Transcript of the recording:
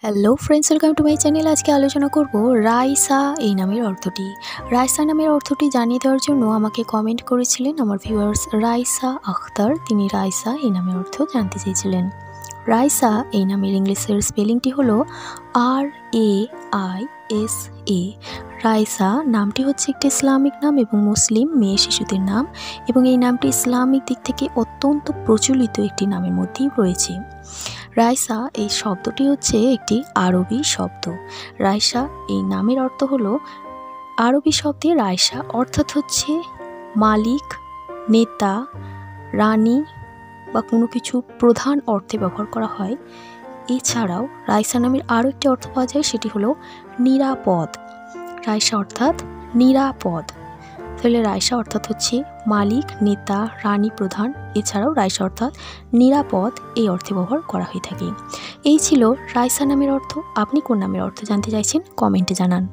Hello friends, welcome to my channel. আজকে আলোচনা করব রাইসা এই নামের অর্থটি। রাইসা নামের অর্থটি জানিয়ে দেওয়ার জন্য আমাকে কমেন্ট করেছিলেন আমার ভিউয়ার্স রাইসা আখতার। তিনি রাইসা এই নামের অর্থ জানতে চেয়েছিলেন। রাইসা এই নামের ইংলিশের স্পেলিংটি হলো RAISA। রাইসা নামটি হচ্ছে একটি ইসলামিক নাম এবং মুসলিম মেয়ে শিশুদের নাম, এবং এই নামটি ইসলামিক দিক থেকে অত্যন্ত প্রচলিত একটি নামের মধ্যেই রয়েছে। রাইসা এই শব্দটি হচ্ছে একটি আরবি শব্দ। রাইসা এই নামের অর্থ হলো, আরবি শব্দে রাইসা অর্থাৎ হচ্ছে মালিক, নেতা, রানী বা কোনো কিছু প্রধান অর্থে ব্যবহার করা হয়। এছাড়াও রাইসা নামের আরও একটি অর্থ পাওয়া যায়, সেটি হলো নিরাপদ। রাইসা অর্থাৎ নিরাপদ। তাহলে রাইসা অর্থাৎ হচ্ছে মালিক, নেতা, রানী, প্রধান। এছাড়াও রাইসা অর্থাৎ নিরাপদ এই অর্থে ব্যবহার করা হয়ে থাকে। এই ছিল রাইসা নামের অর্থ। আপনি কোন নামের অর্থ জানতে চাইছেন কমেন্টে জানান।